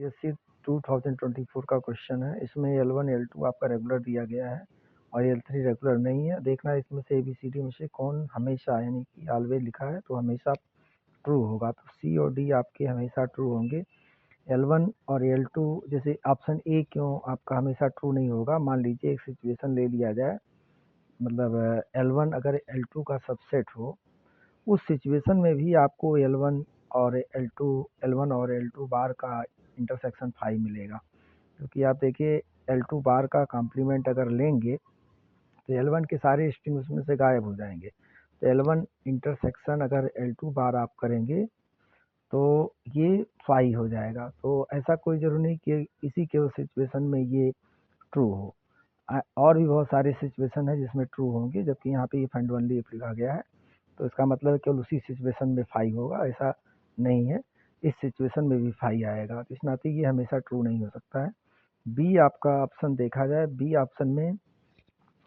UPSC 2024 का question है। इसमें L1 L2 आपका रेगुलर दिया गया है और L3 रेगुलर नहीं है। देखना इसमें से ABCD में से कौन हमेशा यानी कि ऑलवेज लिखा है तो हमेशा ट्रू होगा। तो C और D आपके हमेशा ट्रू होंगे। L1 और L2 जैसे ऑप्शन ए क्यों आपका हमेशा ट्रू नहीं होगा। मान लीजिए एक सिचुएशन ले लिया जाए, मतलब L1 अगर L2 का सबसेट हो, उस सिचुएशन में भी आपको L1 और L2 बार का इंटरसेक्शन 5 मिलेगा, क्योंकि आप देखिए L2 बार का कॉम्प्लीमेंट अगर लेंगे तो L1 के सारे स्ट्रिंग उसमें से गायब हो जाएंगे। तो L1 इंटरसेक्शन अगर L2 बार आप करेंगे तो ये 5 हो जाएगा। तो ऐसा कोई जरूरी नहीं कि इसी के सिचुएशन में ये ट्रू हो, और भी बहुत सारे सिचुएशन है जिसमें ट्रू होंगे, जबकि यहाँ पे ये फाइंड ओनली इफ लिखा गया है। तो इसका मतलब केवल उसी सिचुएशन में 5 होगा, ऐसा नहीं है। इस सिचुएशन में भी 5 आएगा, तो इस नाते ये हमेशा ट्रू नहीं हो सकता है। बी आपका ऑप्शन देखा जाए, बी ऑप्शन में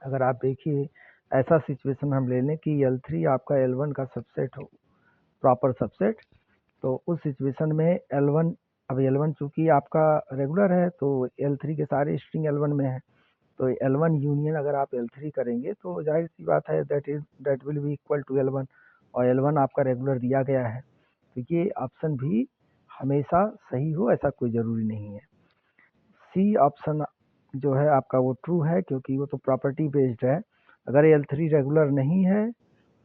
अगर आप देखिए ऐसा सिचुएशन हम ले लें कि L3 आपका L1 का सबसेट हो, प्रॉपर सबसेट, तो उस सिचुएशन में L1, अब L1 चूंकि आपका रेगुलर है तो L3 के सारे स्ट्रिंग L1 में है, तो L1 यूनियन अगर आप L3 करेंगे तो जाहिर सी बात है that will be equal to L1, और L1 आपका रेगुलर दिया गया है, तो ये ऑप्शन भी हमेशा सही हो ऐसा कोई ज़रूरी नहीं है। सी ऑप्शन जो है आपका वो ट्रू है, क्योंकि वो तो प्रॉपर्टी बेस्ड है। अगर L3 रेगुलर नहीं है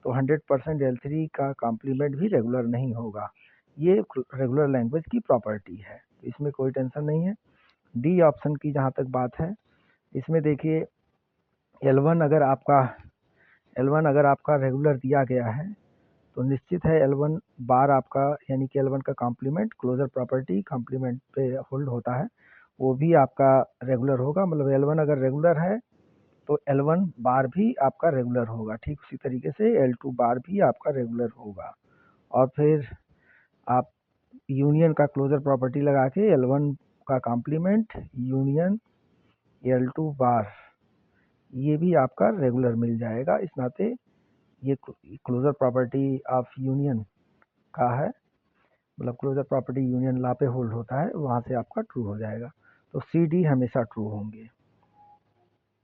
तो 100% L3 का कॉम्प्लीमेंट भी रेगुलर नहीं होगा। ये रेगुलर लैंग्वेज की प्रॉपर्टी है, तो इसमें कोई टेंशन नहीं है। डी ऑप्शन की जहाँ तक बात है, इसमें देखिए L1 अगर आपका रेगुलर दिया गया है तो निश्चित है L1 बार आपका यानी कि L1 का कॉम्प्लीमेंट क्लोजर प्रॉपर्टी कॉम्प्लीमेंट पे होल्ड होता है, वो भी आपका रेगुलर होगा। मतलब L1 अगर रेगुलर है तो L1 बार भी आपका रेगुलर होगा। ठीक उसी तरीके से L2 बार भी आपका रेगुलर होगा। और फिर आप यूनियन का क्लोजर प्रॉपर्टी लगा के L1 का कॉम्प्लीमेंट यूनियन L2 बार, ये भी आपका रेगुलर मिल जाएगा। इस नाते ये क्लोजर प्रॉपर्टी ऑफ यूनियन का है, मतलब क्लोजर प्रॉपर्टी यूनियन लॉ पे होल्ड होता है, वहाँ से आपका ट्रू हो जाएगा। तो सी डी हमेशा ट्रू होंगे।